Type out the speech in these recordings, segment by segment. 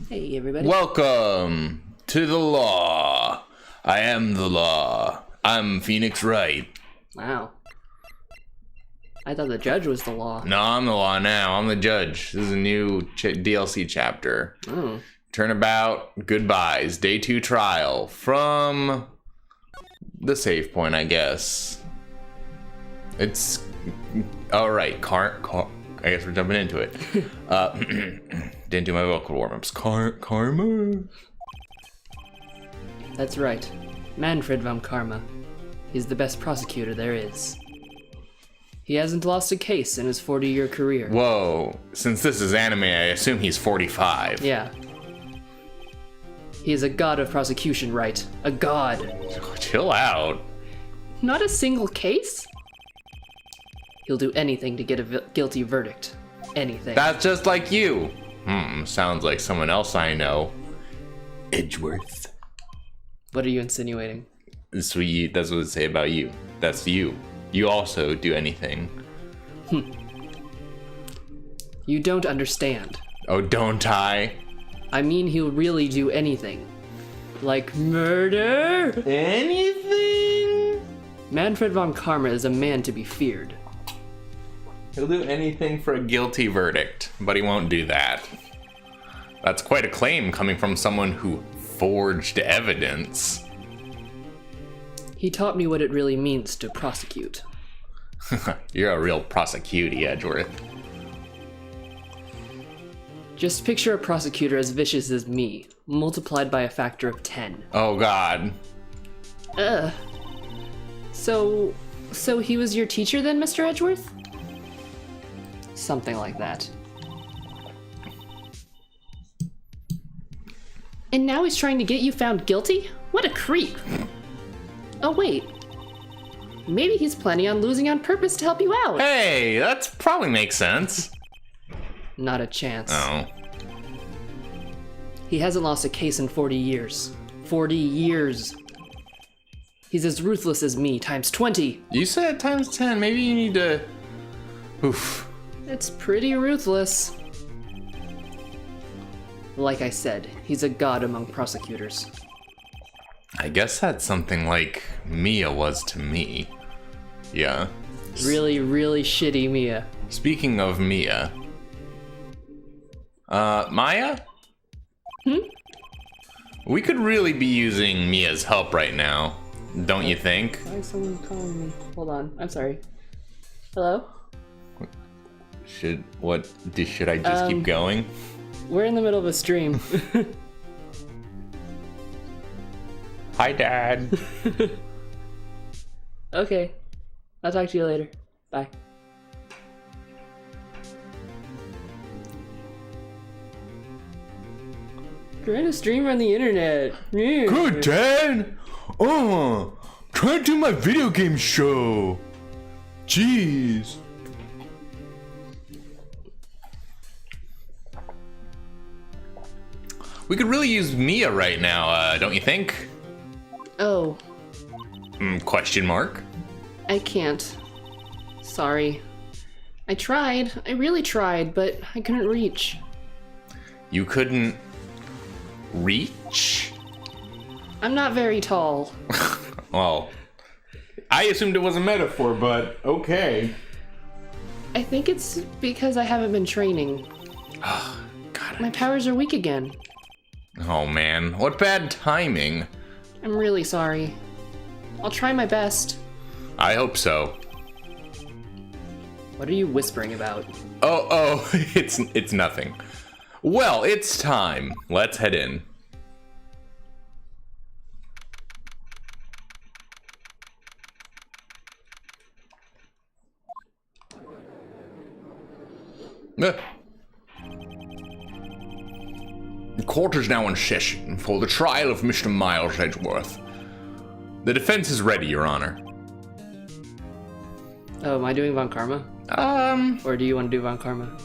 Hey, everybody. Welcome to the law. I am the law. I'm Phoenix Wright. Wow. I thought the judge was the law. No, I'm the law now. I'm the judge. This is a new DLC chapter. Oh. Turnabout, goodbyes, day 2 trial from the save point, I guess. It's all right. I guess we're jumping into it. Didn't do my vocal warm-ups. Karma. That's right. Manfred von Karma. He's the best prosecutor there is. He hasn't lost a case in his 40-year career. Whoa. Since this is anime, I assume he's 45. Yeah. He is a god of prosecution, Wright. A god. Chill out. Not a single case? He'll do anything to get a guilty verdict. Anything. That's just like you. Sounds like someone else I know. Edgeworth. What are you insinuating? That's what it say about you. That's you. You also do anything. You don't understand. Oh, don't I? I mean, he'll really do anything. Like murder? Anything? Manfred von Karma is a man to be feared. He'll do anything for a guilty verdict, but he won't do that. That's quite a claim coming from someone who forged evidence. He taught me what it really means to prosecute. You're a real prosecutee, Edgeworth. Just picture a prosecutor as vicious as me, multiplied by a factor of 10. Oh, God. So he was your teacher then, Mr. Edgeworth? Something like that. And now he's trying to get you found guilty? What a creep! Oh wait, maybe he's planning on losing on purpose to help you out. Hey, that probably makes sense. Not a chance. Oh. He hasn't lost a case in 40 years. 40 years. He's as ruthless as me, times 20. You said times 10. Maybe you need to... Oof. It's pretty ruthless. Like I said, he's a god among prosecutors. I guess that's something like Mia was to me. Yeah. Really, really shitty Mia. Speaking of Mia. Maya? We could really be using Mia's help right now, don't you think? Why is someone calling me? Hold on, I'm sorry. Hello? Should I just keep going? We're in the middle of a stream. Hi, Dad. Okay. I'll talk to you later. Bye. Trying to stream on the internet. Good, Dad. Trying to do my video game show. Jeez. We could really use Mia right now, don't you think? Oh, Question mark. I can't. Sorry. I tried. I really tried, but I couldn't reach. You couldn't reach? I'm not very tall. Well, I assumed it was a metaphor, but okay. I think it's because I haven't been training. God. My powers are weak again. Oh man, what bad timing. I'm really sorry. I'll try my best. I hope so. What are you whispering about? Oh, it's nothing. Well, it's time. Let's head in. The court is now in session for the trial of Mr. Miles Edgeworth. The defense is ready, Your Honor. Oh, am I doing Von Karma? Or do you want to do Von Karma?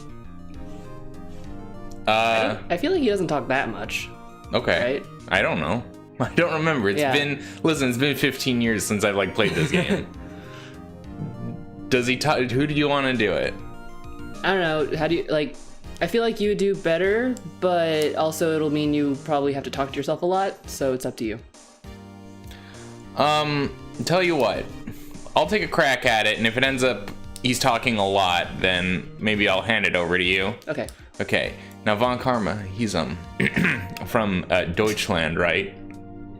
I feel like he doesn't talk that much. Okay. Right? I don't know. I don't remember. It's been 15 years since I've played this game. Does he talk? Who do you want to do it? I don't know. How do you I feel like you would do better, but also it'll mean you probably have to talk to yourself a lot, so it's up to you. Tell you what, I'll take a crack at it, and if it ends up he's talking a lot, then maybe I'll hand it over to you. Okay. Okay. Now Von Karma, he's from Deutschland, right?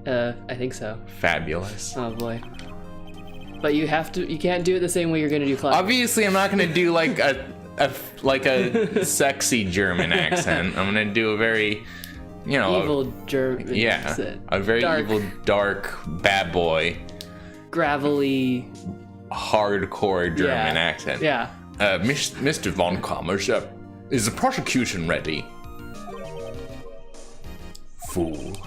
I think so. Fabulous. Oh boy. But you can't do it the same way you're gonna do Cloud. Obviously, I'm not gonna do like a sexy German accent. I'm gonna do a very, evil German yeah, accent. a very evil, dark, bad boy, gravelly, hardcore German accent. Yeah. Mr. Von Kammer, is the prosecution ready? Fool.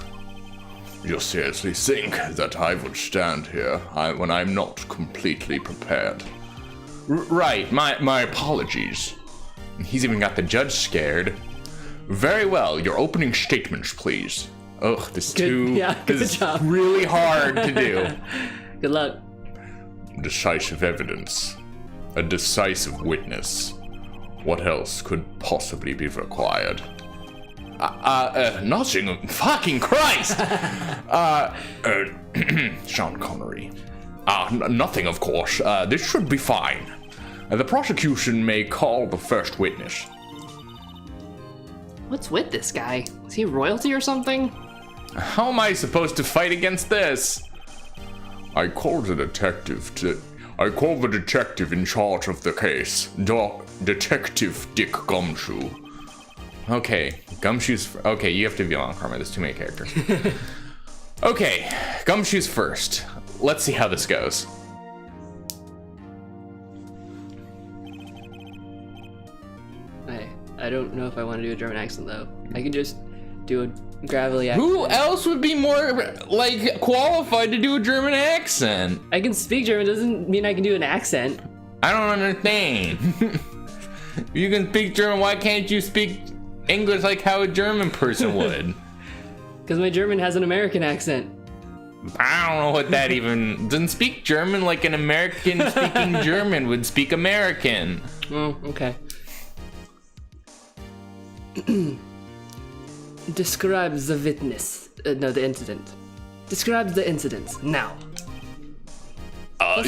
You seriously think that I would stand here when I'm not completely prepared? Right, my apologies. He's even got the judge scared. Very well, your opening statements, please. Ugh, this is really hard to do. Good luck. Decisive evidence. A decisive witness. What else could possibly be required? Nothing. Fucking Christ! Sean Connery. Nothing, of course. This should be fine. The prosecution may call the first witness. What's with this guy? Is he royalty or something? How am I supposed to fight against this? I call the detective in charge of the case. Detective Dick Gumshoe. Okay, Gumshoe's... Okay, you have to be on Karma. There's too many characters. Okay, Gumshoe's first. Let's see how this goes. I don't know if I want to do a German accent, though. I can just do a gravelly accent. Who else would be more, qualified to do a German accent? I can speak German, doesn't mean I can do an accent. I don't understand. You can speak German, why can't you speak English like how a German person would? Because my German has an American accent. I don't know what that even... Doesn't speak German like an American speaking German would speak American. Oh, okay. Describe the witness. The incident. Describe the incident now. Plus,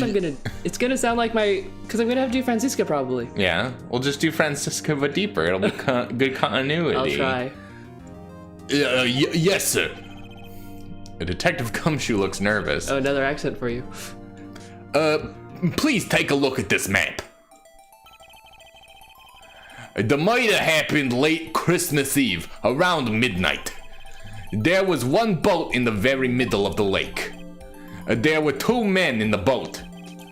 it's gonna sound like because I'm gonna have to do Francisca probably. Yeah, we'll just do Francisca but deeper. It'll be good continuity. I'll try. Yes, sir. Detective Gumshoe looks nervous. Oh, another accent for you. Please take a look at this map. The murder happened late Christmas Eve, around midnight. There was one boat in the very middle of the lake. There were two men in the boat.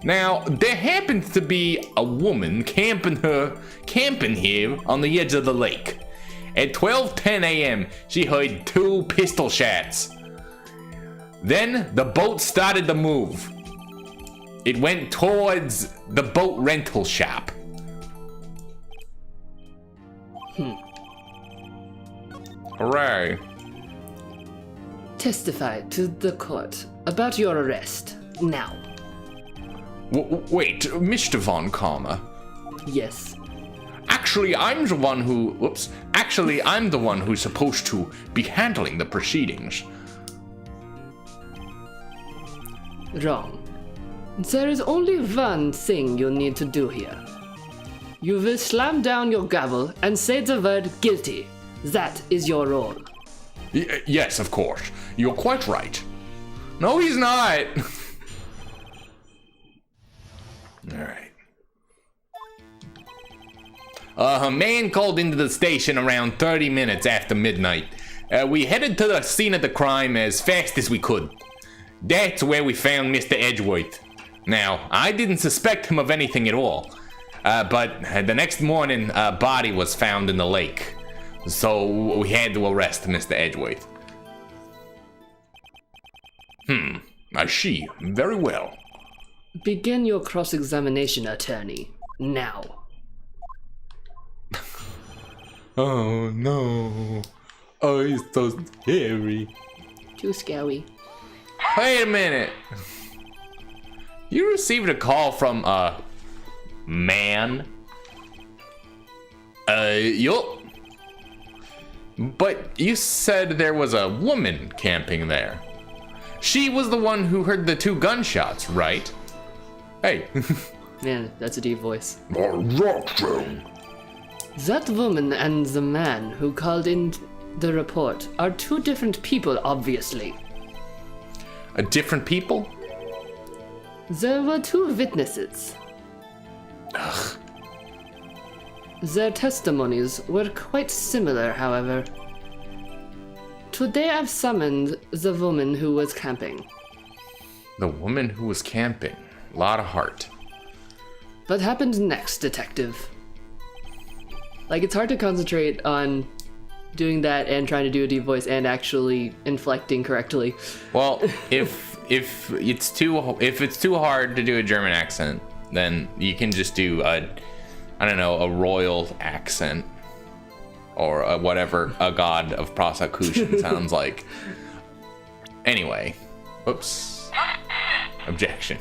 Now, there happens to be a woman camping here on the edge of the lake. At 12:10 a.m., she heard two pistol shots. Then the boat started to move. It went towards the boat rental shop. Hooray. Testify to the court about your arrest now. Wait, Mr. Von Karma. Yes. Actually, I'm the one who's supposed to be handling the proceedings. Wrong. There is only one thing you need to do here. You will slam down your gavel and say the word guilty. That is your role. Yes, of course. You're quite right. No, he's not. Alright. A man called into the station around 30 minutes after midnight. We headed to the scene of the crime as fast as we could. That's where we found Mr. Edgeworth. Now, I didn't suspect him of anything at all. But the next morning, a body was found in the lake. So we had to arrest Mr. Edgeworth. I see. Very well. Begin your cross-examination, attorney. Now. Oh, no. Oh, it's so scary. Too scary. Wait a minute. You received a call from a man? Yup. But you said there was a woman camping there. She was the one who heard the 2 gunshots, right? Hey. Man, that's a deep voice. Objection! That woman and the man who called in the report are 2 different people, obviously. Different people? There were 2 witnesses. Ugh. Their testimonies were quite similar, however. Today I've summoned the woman who was camping. The woman who was camping. Lot of heart. What happened next, Detective? Like, it's hard to concentrate on doing that and trying to do a deep voice and actually inflecting correctly. Well, if it's too hard to do a German accent, then you can just do a royal accent or whatever a god of prosecution sounds like. Anyway, oops. Objection.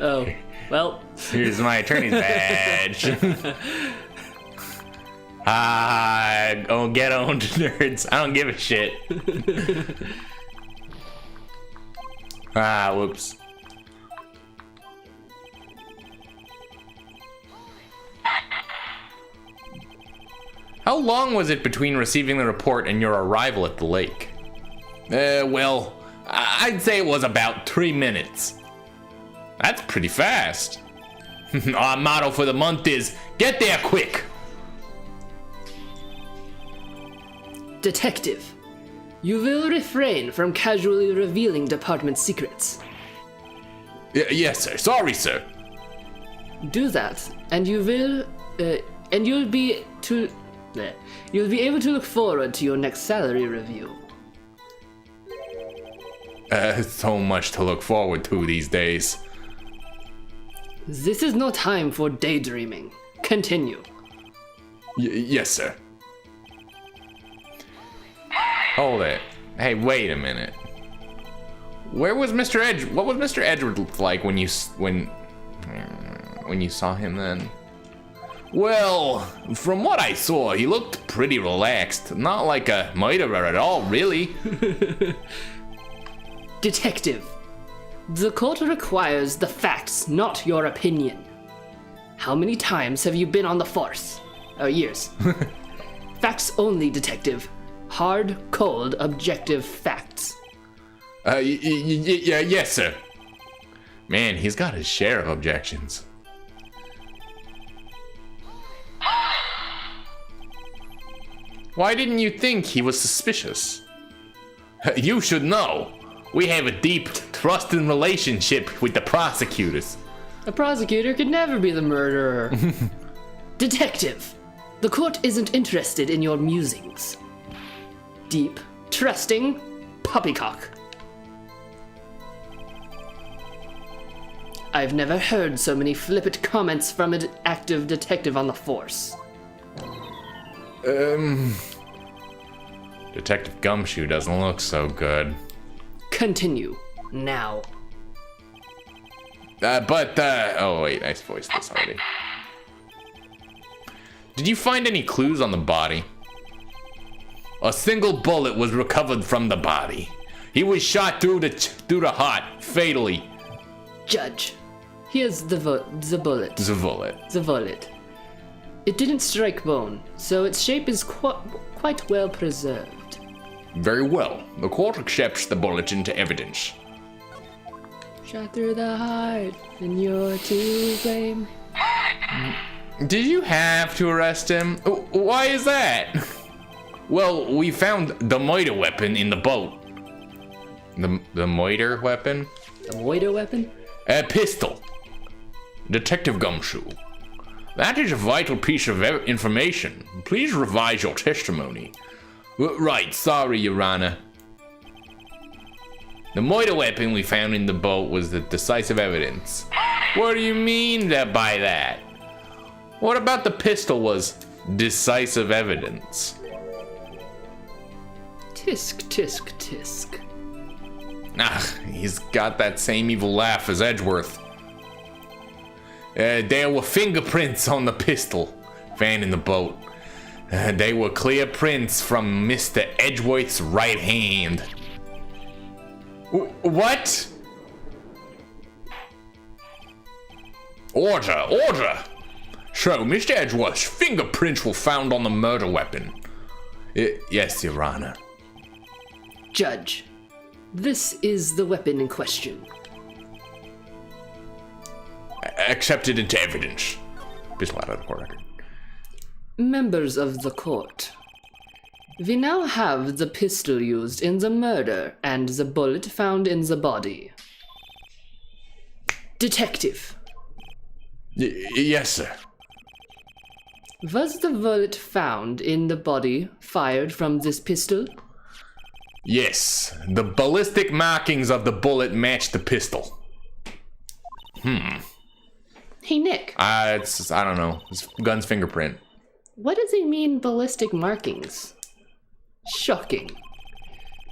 Oh, well. Here's my attorney's badge. Oh, get owned, nerds. I don't give a shit. Whoops. How long was it between receiving the report and your arrival at the lake? Well, I'd say it was about 3 minutes. That's pretty fast. Our motto for the month is, get there quick. Detective, you will refrain from casually revealing department secrets. Yes, sir. Sorry, sir. Do that, and you'll be able to look forward to your next salary review. So much to look forward to these days. This is no time for daydreaming. Continue. Yes, sir. Hold it. Hey, wait a minute. Where was Mr. Edge? What was Mr. Edgeworth like when you saw him then? Well, from what I saw, he looked pretty relaxed. Not like a murderer at all, really. Detective, the court requires the facts, not your opinion. How many times have you been on the force? Years. Facts only, detective. Hard, cold, objective facts. Yes, sir. Man, he's got his share of objections. Why didn't you think he was suspicious? You should know. We have a deep, trusting relationship with the prosecutors. A prosecutor could never be the murderer. Detective, the court isn't interested in your musings. Deep, trusting, poppycock. I've never heard so many flippant comments from an active detective on the force. Detective Gumshoe doesn't look so good. Continue, now. Oh wait, I voiced this already. Did you find any clues on the body? A single bullet was recovered from the body. He was shot through the heart, fatally. Judge, here's the bullet. The bullet. The bullet. It didn't strike bone, so its shape is quite well preserved. Very well. The court accepts the bullet into evidence. Shot through the heart, and you're to blame. Did you have to arrest him? Why is that? Well, we found the murder weapon in the boat. The murder weapon? The murder weapon? A pistol. Detective Gumshoe. That is a vital piece of information. Please revise your testimony. Right, sorry, Your Honor. The murder weapon we found in the boat was the decisive evidence. What do you mean by that? What about the pistol was decisive evidence? Tisk, tisk, tisk. He's got that same evil laugh as Edgeworth. There were fingerprints on the pistol found in the boat. They were clear prints from Mr. Edgeworth's right hand. What? Order, order! So, Mr. Edgeworth's fingerprints were found on the murder weapon. Yes, Your Honor. Judge, this is the weapon in question. Accepted into evidence. Pistol out of the court record. Members of the court, we now have the pistol used in the murder and the bullet found in the body. Detective. Yes, sir. Was the bullet found in the body fired from this pistol? Yes. The ballistic markings of the bullet match the pistol. Hey, Nick. I don't know. It's gun's fingerprint. What does he mean, ballistic markings? Shocking.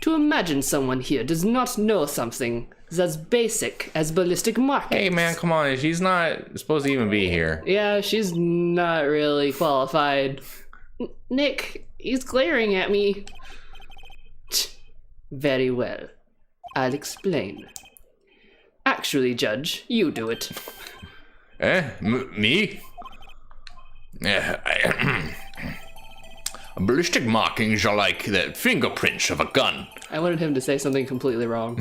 To imagine someone here does not know something as basic as ballistic markings. Hey, man, come on. She's not supposed to even be here. Yeah, she's not really qualified. Nick, he's glaring at me. Very well. I'll explain. Actually, Judge, you do it. Me? Ballistic markings are like the fingerprints of a gun. I wanted him to say something completely wrong.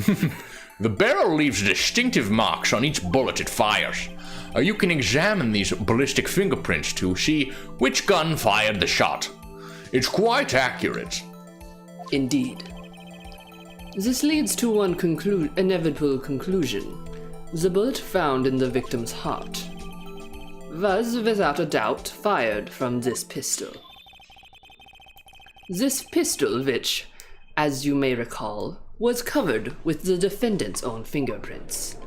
The barrel leaves distinctive marks on each bullet it fires. You can examine these ballistic fingerprints to see which gun fired the shot. It's quite accurate. Indeed. This leads to one inevitable conclusion. The bullet found in the victim's heart was, without a doubt, fired from this pistol. This pistol, which, as you may recall, was covered with the defendant's own fingerprints.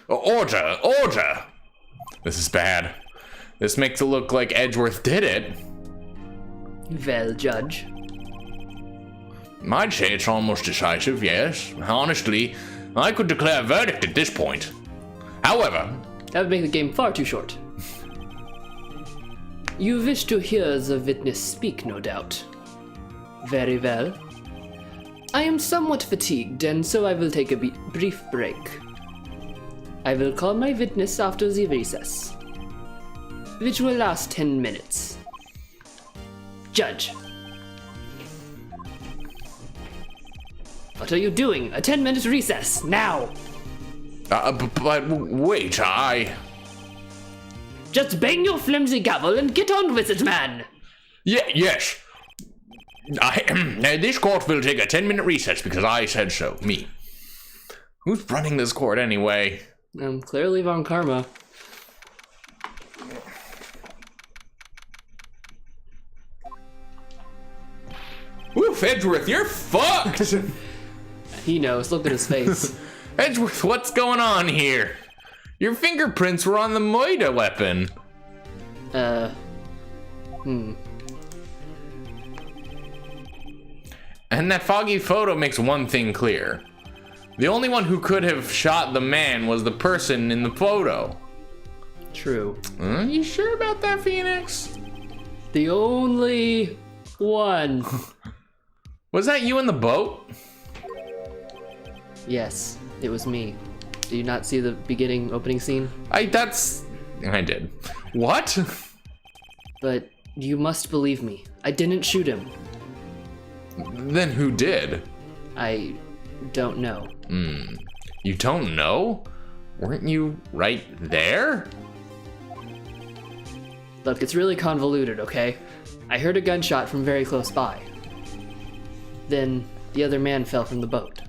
Order! Order! This is bad. This makes it look like Edgeworth did it. Well, Judge. I'd say it's almost decisive, yes. Honestly, I could declare a verdict at this point. However... That would make the game far too short. You wish to hear the witness speak, no doubt. Very well. I am somewhat fatigued, and so I will take a brief break. I will call my witness after the recess, which will last 10 minutes. Judge. What are you doing? A 10-minute recess, now! But wait, Just bang your flimsy gavel and get on with it, man! Yes. This court will take a 10-minute recess because I said so. Me. Who's running this court anyway? Clearly Von Karma. Woof, Edgeworth, you're fucked! He knows, look at his face. Edgeworth, what's going on here? Your fingerprints were on the Moida weapon. And that foggy photo makes one thing clear. The only one who could have shot the man was the person in the photo. True. You sure about that, Phoenix? The only one. Was that you in the boat? Yes, it was me. Do you not see the beginning opening scene? I did. What? But you must believe me. I didn't shoot him. Then who did? I don't know. You don't know? Weren't you right there? Look, it's really convoluted, okay? I heard a gunshot from very close by. Then the other man fell from the boat.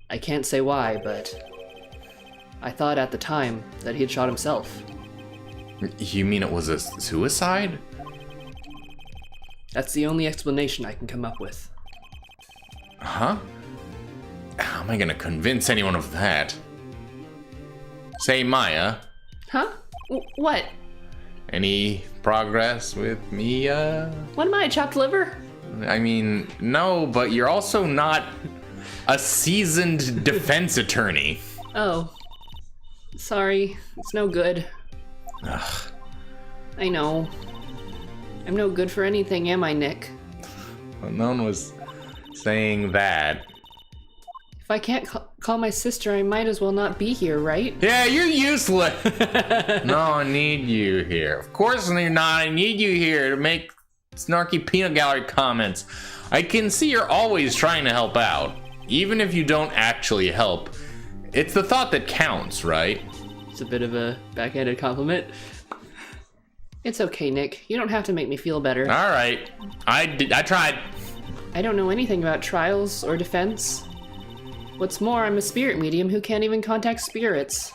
I can't say why, but I thought at the time that he had shot himself. You mean it was a suicide? That's the only explanation I can come up with. Huh? How am I gonna convince anyone of that? Say, Maya. Huh? What? Any progress with Mia? What am I, a chopped liver? I mean, no, but you're also not a seasoned defense attorney. Oh. Sorry, it's no good. Ugh. I know. I'm no good for anything, am I, Nick? Well, no one was saying that. If I can't call my sister, I might as well not be here, right? Yeah, you're useless. No, I need you here. Of course you're not. I need you here to make snarky peanut gallery comments. I can see you're always trying to help out, even if you don't actually help. It's the thought that counts, right? It's a bit of a backhanded compliment. It's okay, Nick. You don't have to make me feel better. All right. I tried. I don't know anything about trials or defense. What's more, I'm a spirit medium who can't even contact spirits.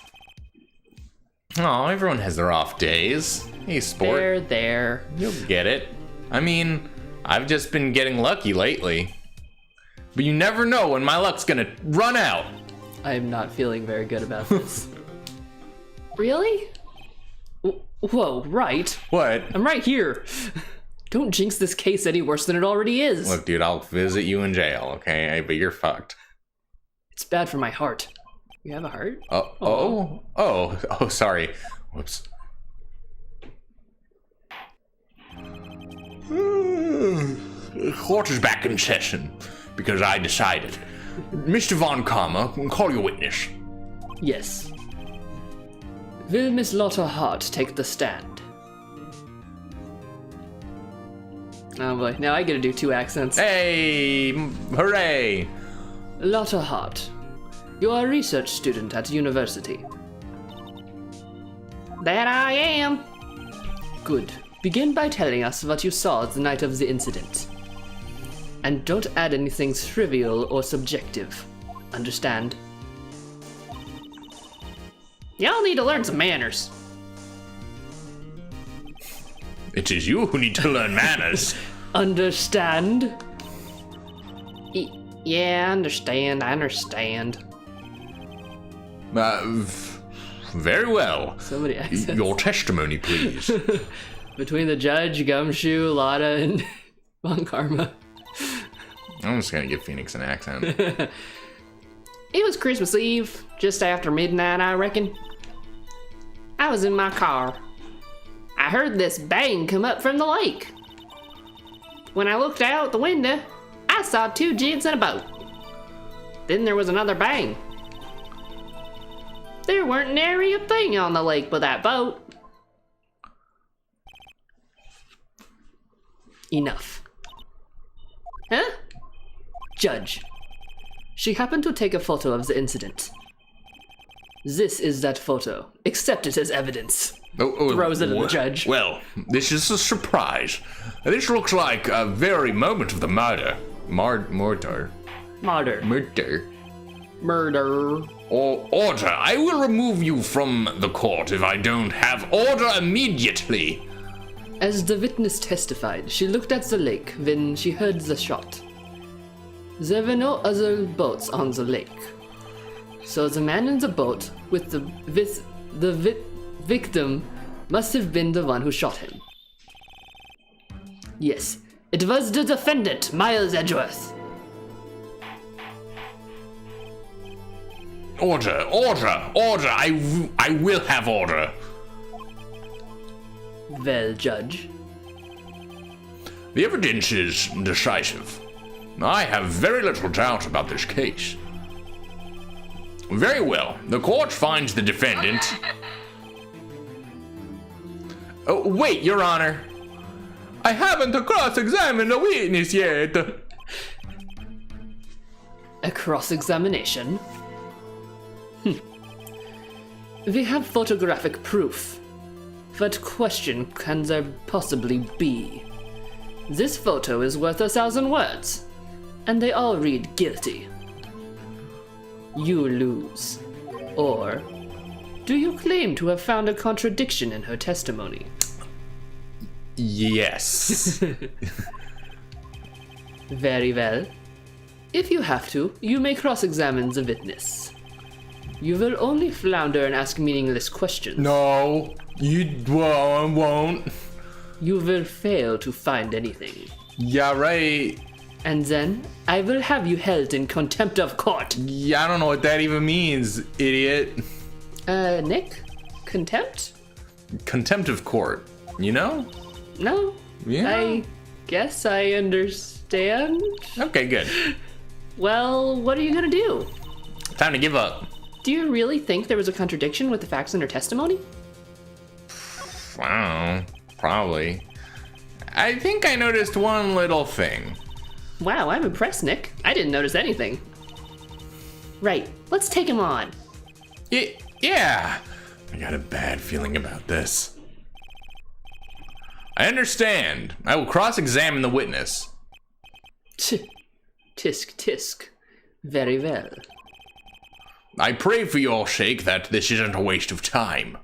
Oh, everyone has their off days. Hey, sport. There. You'll get it. I mean, I've just been getting lucky lately. But you never know when my luck's gonna run out. I'm not feeling very good about this. Really? Whoa, Wright. What? I'm right here. Don't jinx this case any worse than it already is. Look, dude, I'll visit you in jail, okay? But you're fucked. It's bad for my heart. You have a heart? Oh, sorry. Whoops. Court is back in session because I decided. Mr. Von Karma, call your witness. Yes. Will Miss Lotta Hart take the stand? Oh boy, now I get to do 2 accents. Hey, hooray! Lotta Hart, you are a research student at university. That I am. Good. Begin by telling us what you saw the night of the incident. And don't add anything trivial or subjective. Understand? Y'all need to learn some manners. It is you who need to learn manners. Understand? Yeah, I understand. Very well. So many accents. Your testimony, please. Between the judge, Gumshoe, Lotta, and Von Karma. I'm just gonna give Phoenix an accent. It was Christmas Eve, just after midnight, I reckon. I was in my car. I heard this bang come up from the lake. When I looked out the window, I saw 2 gents in a boat. Then there was another bang. There weren't nary a thing on the lake but that boat. Enough. Huh? Judge. She happened to take a photo of the incident. This is that photo. Accept it as evidence. Throws it at the judge. Well, this is a surprise. This looks like a very moment of the murder. Murder. Order. I will remove you from the court if I don't have order immediately. As the witness testified, she looked at the lake when she heard the shot. There were no other boats on the lake. So the man in the boat with the victim must have been the one who shot him. Yes, it was the defendant, Miles Edgeworth. Order. I will have order. Well, Judge. The evidence is decisive. I have very little doubt about this case. Very well. The court finds the defendant. Oh, wait, Your Honor. I haven't cross-examined the witness yet. A cross-examination? We have photographic proof. What question can there possibly be? This photo is worth 1,000 words, and they all read guilty. You lose. Or, do you claim to have found a contradiction in her testimony? Yes. Very well. If you have to, you may cross-examine the witness. You will only flounder and ask meaningless questions. No, you won't. You will fail to find anything. Yeah, right. And then, I will have you held in contempt of court. Yeah, I don't know what that even means, idiot. Nick? Contempt? Contempt of court. you know? No? Yeah. I guess I understand. Okay, good. Well, what are you gonna do? Time to give up. Do you really think there was a contradiction with the facts in her testimony? Wow, probably. I think I noticed one little thing. Wow, I'm impressed, Nick. I didn't notice anything. Right, let's take him on. Yeah. I got a bad feeling about this. I understand. I will cross-examine the witness. Tisk, tisk. Very well. I pray for your sake that this isn't a waste of time.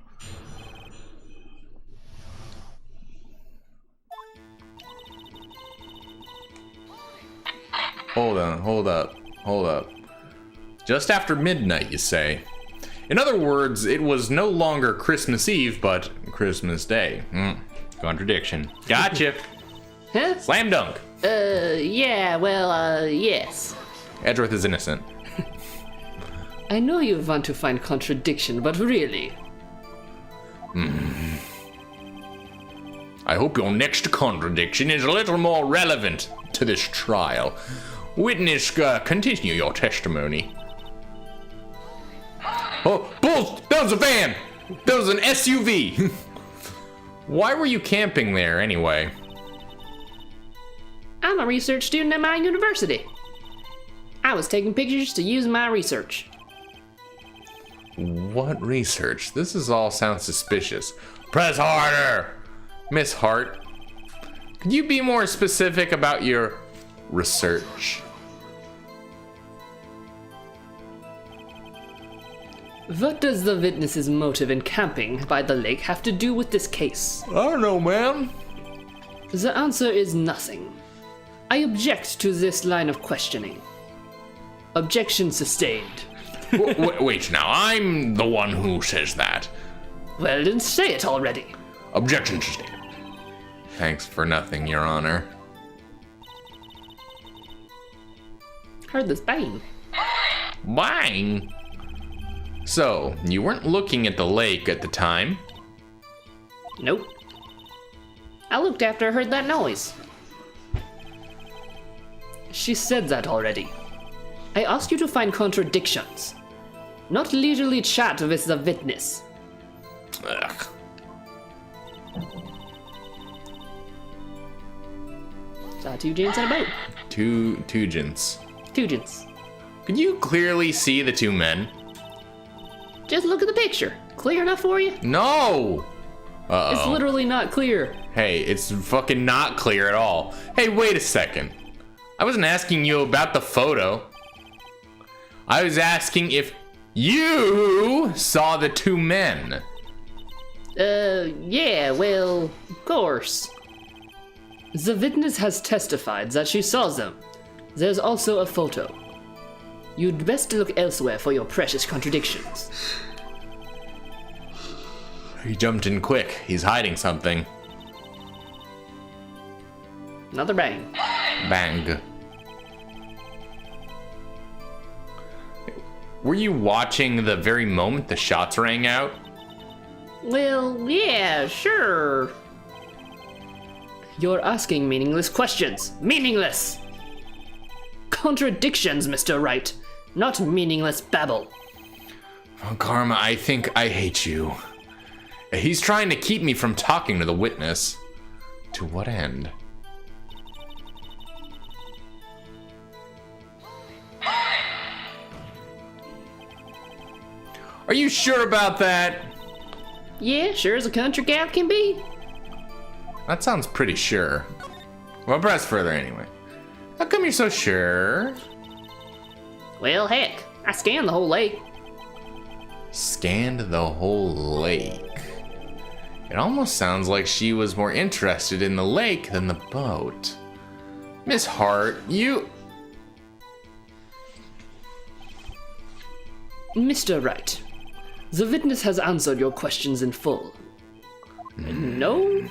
Hold up. Just after midnight, you say? In other words, it was no longer Christmas Eve, but Christmas Day. Contradiction. Gotcha. Huh? Slam dunk. Yeah, well, yes. Edgeworth is innocent. I know you want to find contradiction, but really... I hope your next contradiction is a little more relevant to this trial. Witness, continue your testimony. Oh, bulls! That was a van! That was an SUV! Why were you camping there, anyway? I'm a research student at my university. I was taking pictures to use my research. What research? This all sounds suspicious. Press harder! Miss Hart, could you be more specific about your research? What does the witness's motive in camping by the lake have to do with this case? I don't know, man. The answer is nothing. I object to this line of questioning. Objection sustained. Wait now, I'm the one who says that. Well, then say it already. Objection sustained. Thanks for nothing, Your Honor. Heard this bang. Bang! So, you weren't looking at the lake at the time? Nope. I looked after I heard that noise. She said that already. I asked you to find contradictions, not leisurely chat with the witness. Ugh. Saw two gents in a boat. Two gents. Two gents. Could you clearly see the two men? Just look at the picture. Clear enough for you? No! Uh-oh. It's literally not clear. Hey, it's fucking not clear at all. Hey, wait a second. I wasn't asking you about the photo. I was asking if you saw the two men. Yeah, well, of course. The witness has testified that she saw them. There's also a photo. You'd best look elsewhere for your precious contradictions. He jumped in quick. He's hiding something. Another bang. Bang. Were you watching the very moment the shots rang out? Well, yeah, sure. You're asking meaningless questions. Meaningless! Contradictions, Mr. Wright, not meaningless babble. Oh, Karma, I think I hate you. He's trying to keep me from talking to the witness. To what end? Are you sure about that? Yeah, sure as a country gal can be. That sounds pretty sure. Well, press further anyway. How come you're so sure? Well, heck, I scanned the whole lake. Scanned the whole lake. It almost sounds like she was more interested in the lake than the boat. Miss Hart, you... Mr. Wright, the witness has answered your questions in full. No?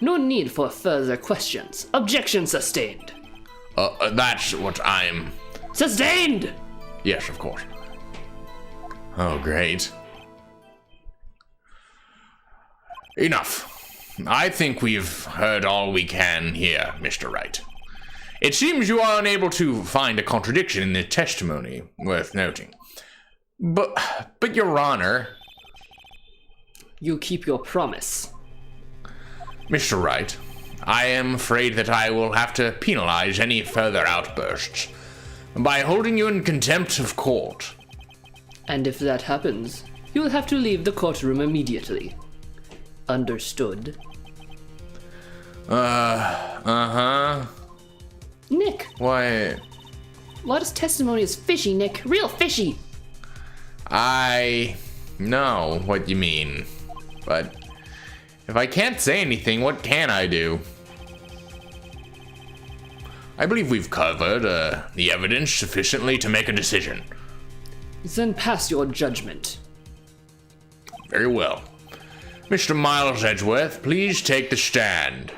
No need for further questions. Objection sustained. That's what I'm... Sustained! Yes, of course. Oh, great. Enough. I think we've heard all we can here, Mr. Wright. It seems you are unable to find a contradiction in the testimony worth noting. But Your Honor... You keep your promise. Mr. Wright, I am afraid that I will have to penalize any further outbursts by holding you in contempt of court. And if that happens, you will have to leave the courtroom immediately. Understood? Uh-huh. Nick! What? Lotta's testimony is fishy, Nick. Real fishy! I know what you mean, but if I can't say anything, what can I do? I believe we've covered the evidence sufficiently to make a decision. Then pass your judgment. Very well. Mr. Miles Edgeworth, please take the stand.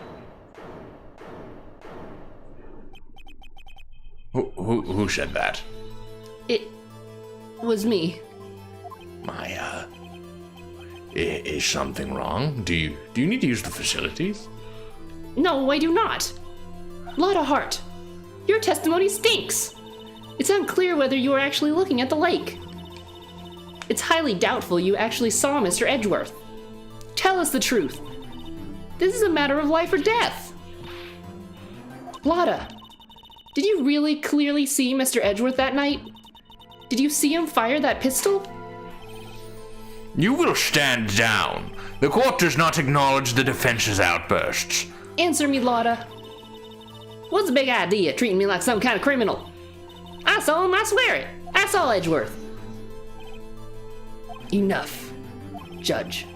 Who said that? It was me. Is something wrong? Do you need to use the facilities? No, I do not. Lotta Hart, your testimony stinks. It's unclear whether you were actually looking at the lake. It's highly doubtful you actually saw Mr. Edgeworth. Tell us the truth. This is a matter of life or death. Lotta, did you really clearly see Mr. Edgeworth that night? Did you see him fire that pistol? You will stand down. The court does not acknowledge the defense's outbursts. Answer me, Lotta. What's the big idea, treating me like some kind of criminal? I saw him, I swear it. I saw Edgeworth. Enough, Judge.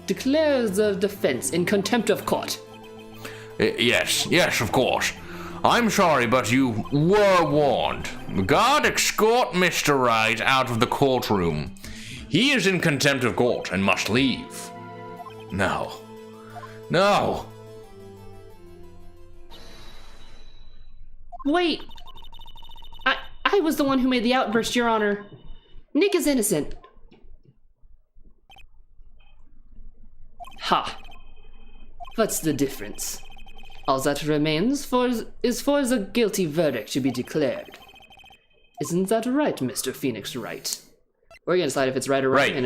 Declare the defense in contempt of court. Yes, of course. I'm sorry, but you were warned. Guard, escort Mr. Wright out of the courtroom. He is in contempt of court and must leave. No. Wait. I was the one who made the outburst, Your Honor. Nick is innocent. Ha. What's the difference? All that remains is for the guilty verdict to be declared. Isn't that right, Mr. Phoenix Wright? We're gonna decide if it's right or wrong right.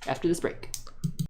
after this break.